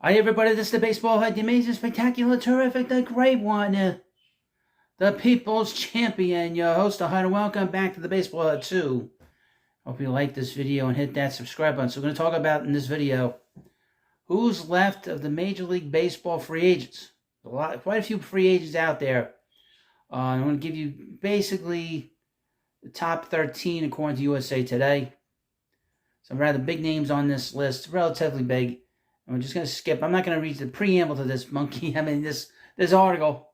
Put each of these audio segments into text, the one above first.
Hi everybody, this is the Baseball Head, the amazing, spectacular, terrific, the great one, the People's Champion, your host, and welcome back to the Baseball Head 2. Hope you like this video and hit that subscribe button. So we're going to talk about in this video, who's left of the Major League Baseball free agents. Quite a few free agents out there. I'm going to give you basically the top 13 according to USA Today. Some rather big names on this list, relatively big. And we're just going to skip. I'm not going to read the preamble to this this article.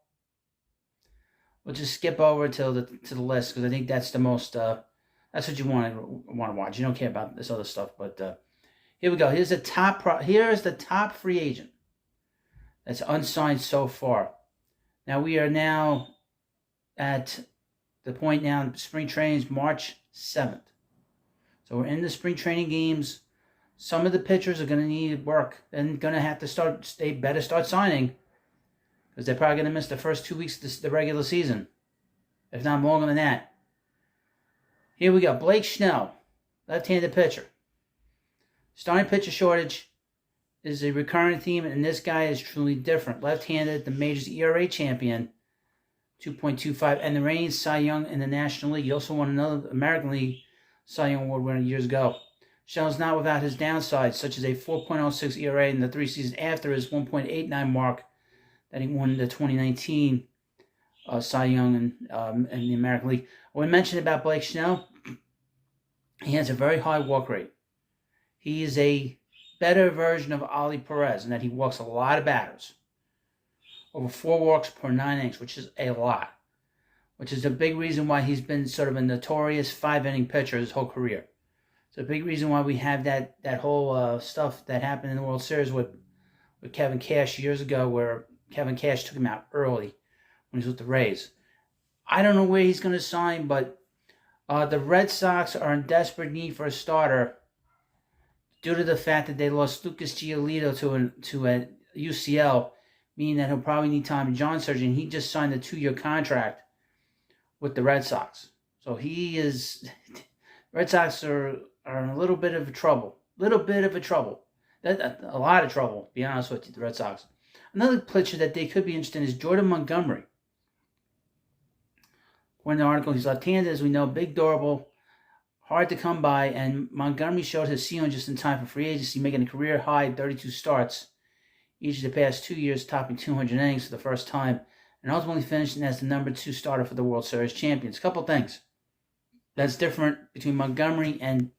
We'll just skip over to the list because I think that's the most. That's what you want to watch. You don't care about this other stuff, but here we go. Here's the top free agent that's unsigned so far. Now we are now at the point now. Spring training is March 7th, so we're in the spring training games. Some of the pitchers are going to need work and going to have to start. They better start signing because they're probably going to miss the first 2 weeks of the regular season, if not longer than that. Here we go. Blake Snell, left-handed pitcher. Starting pitcher shortage is a recurring theme, and this guy is truly different. Left-handed, the Majors ERA champion, 2.25, and the reigning Cy Young in the National League. He also won another American League Cy Young Award winner years ago. Snell's not without his downsides, such as a 4.06 ERA in the 3 seasons after his 1.89 mark that he won the 2019 Cy Young in the American League. What we mentioned about Blake Snell, he has a very high walk rate. He is a better version of Ali Perez in that he walks a lot of batters. Over 4 walks per 9 innings, which is a lot. Which is a big reason why he's been sort of a notorious 5-inning pitcher his whole career. It's a big reason why we have that whole stuff that happened in the World Series with Kevin Cash years ago, where Kevin Cash took him out early when he was with the Rays. I don't know where he's going to sign, but the Red Sox are in desperate need for a starter due to the fact that they lost Lucas Giolito to a UCL, meaning that he'll probably need Tommy John surgery, and he just signed a 2-year contract with the Red Sox. So he is... Red Sox are in a little bit of trouble. A lot of trouble, to be honest with you, the Red Sox. Another pitcher that they could be interested in is Jordan Montgomery. According to the article, he's left-handed, as we know, big, durable, hard to come by, and Montgomery showed his ceiling just in time for free agency, making a career-high 32 starts each of the past 2 years, topping 200 innings for the first time, and ultimately finishing as the number 2 starter for the World Series champions. A couple things that's different between Montgomery and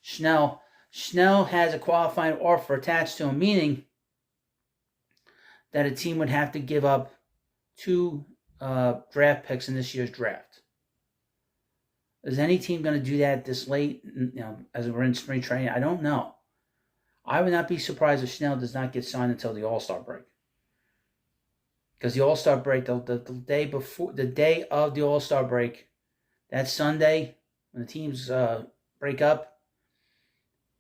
Snell. Snell has a qualifying offer attached to him, meaning that a team would have to give up 2 draft picks in this year's draft. Is any team going to do that this late, as we're in spring training? I don't know. I would not be surprised if Snell does not get signed until the All-Star break. Because the All-Star break, the day of the All-Star break, that Sunday, when the teams break up,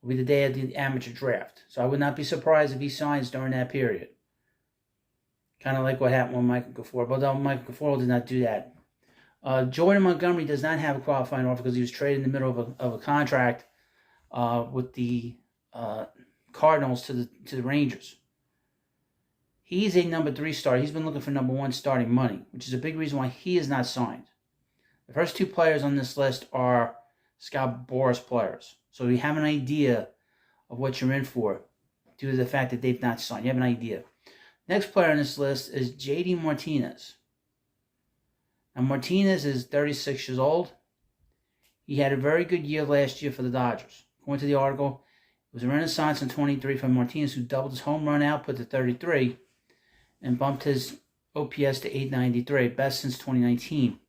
will be the day of the amateur draft. So I would not be surprised if he signs during that period. Kind of like what happened with Michael Kaffor. But Michael Kaffor did not do that. Jordan Montgomery does not have a qualifying offer because he was traded in the middle of a contract with the Cardinals to the Rangers. He's a number 3 starter. He's been looking for number 1 starting money, which is a big reason why he is not signed. The first 2 players on this list are Scott Boras players. So you have an idea of what you're in for due to the fact that they've not signed. You have an idea. Next player on this list is J.D. Martinez. Now, Martinez is 36 years old. He had a very good year last year for the Dodgers. According to the article, it was a renaissance in 23 for Martinez, who doubled his home run output to 33 and bumped his OPS to 893, best since 2019.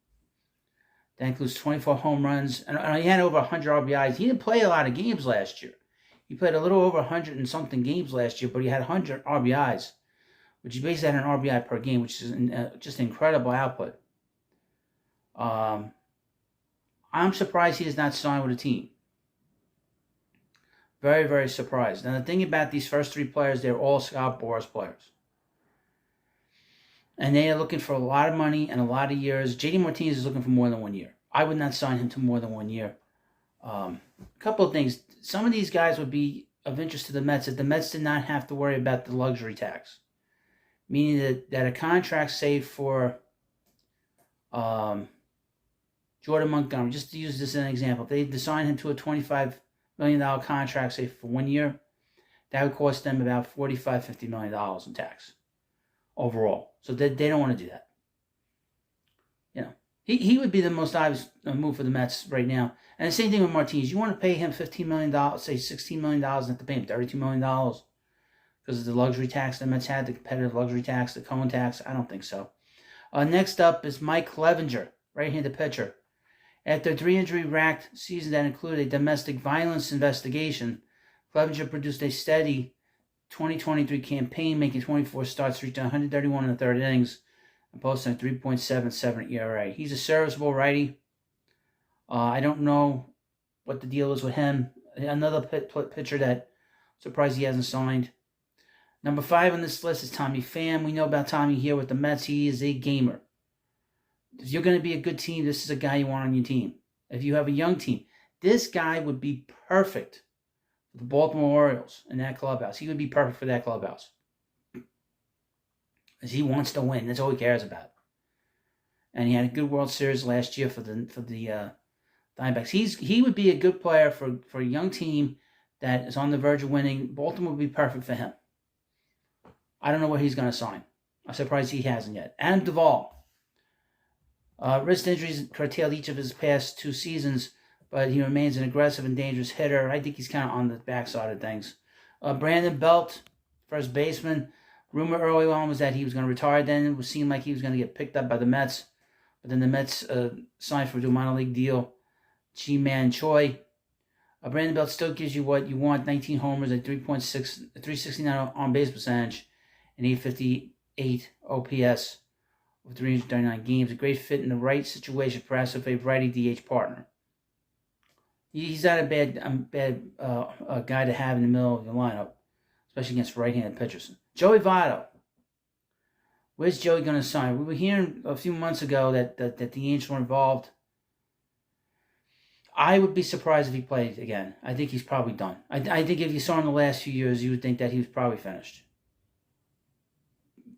That includes 24 home runs, and he had over 100 RBIs. He didn't play a lot of games last year. He played a little over 100 and something games last year, but he had 100 RBIs, which he basically had an RBI per game, which is just incredible output. I'm surprised he is not signed with a team. Very, very surprised. Now, the thing about these first 3 players, they're all Scott Boras players. And they are looking for a lot of money and a lot of years. J.D. Martinez is looking for more than 1 year. I would not sign him to more than 1 year. A couple of things. Some of these guys would be of interest to the Mets that the Mets did not have to worry about the luxury tax, meaning that a contract, say for Jordan Montgomery, just to use this as an example, if they assign him to a $25 million contract, say for 1 year, that would cost them about $45-50 million in tax overall. So they don't want to do that. You know, he would be the most obvious move for the Mets right now. And the same thing with Martinez. You want to pay him $15 million, say $16 million, not to pay him $32 million because of the luxury tax the Mets had, the competitive luxury tax, the Cohen tax. I don't think so. Next up is Mike Clevenger, right-handed pitcher. After a 3-injury-racked season that included a domestic violence investigation, Clevenger produced a steady 2023 campaign, making 24 starts, reaching 131 in the third innings, and posting a 3.77 ERA. He's a serviceable righty. I don't know what the deal is with him. Another pitcher that I'm surprised he hasn't signed. Number 5 on this list is Tommy Pham. We know about Tommy here with the Mets. He is a gamer. If you're going to be a good team, this is a guy you want on your team. If you have a young team, this guy would be perfect for the Baltimore Orioles in that clubhouse. He would be perfect for that clubhouse. Because he wants to win. That's all he cares about. And he had a good World Series last year for the Diamondbacks. He would be a good player for a young team that is on the verge of winning. Baltimore would be perfect for him. I don't know what he's going to sign. I'm surprised he hasn't yet. Adam Duvall. Wrist injuries curtailed each of his past 2 seasons, but he remains an aggressive and dangerous hitter. I think he's kind of on the backside of things. Brandon Belt, first baseman. Rumor early on was that he was going to retire then. It seemed like he was going to get picked up by the Mets. But then the Mets signed for a minor league deal. Ji-Man Choi. Brandon Belt still gives you what you want. 19 homers at 369 on-base percentage and 858 OPS with 339 games. A great fit in the right situation, perhaps if a righty DH partner. He's not a bad guy to have in the middle of the lineup, especially against right-handed pitchers. Joey Votto. Where's Joey going to sign? We were hearing a few months ago that the Angels were involved. I would be surprised if he played again. I think he's probably done. I think if you saw him the last few years, you would think that he was probably finished.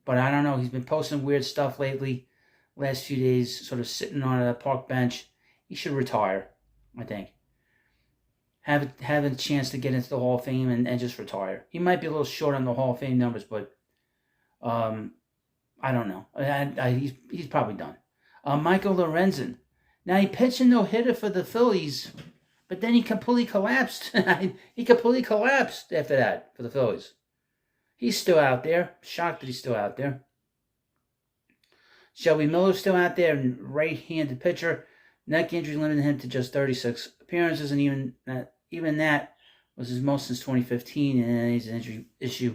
But I don't know. He's been posting weird stuff lately. Last few days, sort of sitting on a park bench. He should retire, I think. Have a chance to get into the Hall of Fame and just retire. He might be a little short on the Hall of Fame numbers, but I don't know. He's probably done. Michael Lorenzen. Now, he pitched a no-hitter for the Phillies, but then he completely collapsed. He completely collapsed after that for the Phillies. He's still out there. Shocked that he's still out there. Shelby Miller's still out there, right-handed pitcher. Neck injury limited him to just 36 appearances, and even that was his most since 2015, and he's an injury issue.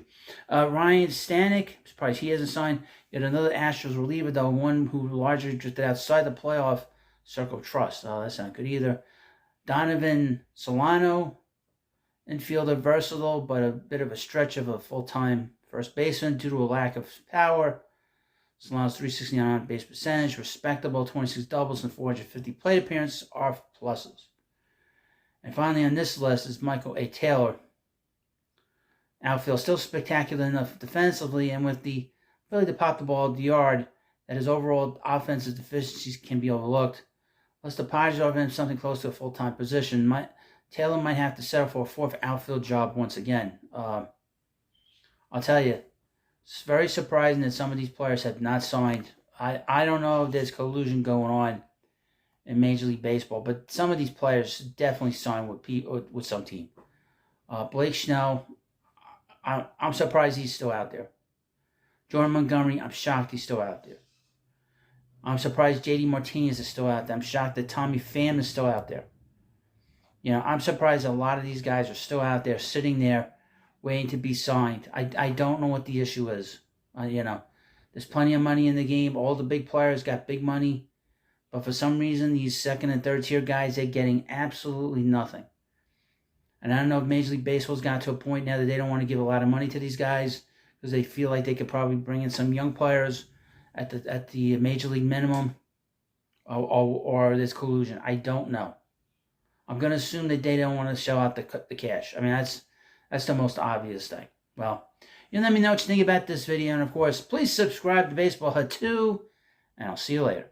Ryan Stanek, surprised he hasn't signed. Yet another Astros reliever, though, one who largely drifted outside the playoff circle of trust. Oh, that's not good either. Donovan Solano, infielder, versatile, but a bit of a stretch of a full-time first baseman due to a lack of power. Solano's 369 on-base percentage, respectable, 26 doubles and 450 plate appearances are pluses. And finally on this list is Michael A. Taylor. Outfield still spectacular enough defensively and with the ability to pop the ball at the yard that his overall offensive deficiencies can be overlooked. Unless the Padres offer him something close to a full-time position, Taylor might have to settle for a 4th outfield job once again. I'll tell you, it's very surprising that some of these players have not signed. I don't know if there's collusion going on in Major League Baseball, but some of these players definitely signed with some team. Blake Snell, I'm surprised he's still out there. Jordan Montgomery, I'm shocked he's still out there. I'm surprised J.D. Martinez is still out there. I'm shocked that Tommy Pham is still out there. You know, I'm surprised a lot of these guys are still out there, sitting there, waiting to be signed. I don't know what the issue is. There's plenty of money in the game. All the big players got big money. But for some reason, these second and third tier guys, they're getting absolutely nothing. And I don't know if Major League Baseball's got to a point now that they don't want to give a lot of money to these guys because they feel like they could probably bring in some young players at the Major League minimum or there's collusion. I don't know. I'm going to assume that they don't want to shell out the cash. I mean, that's That's the most obvious thing. Well, you let me know what you think about this video. And, of course, please subscribe to Baseball Hut 2. And I'll see you later.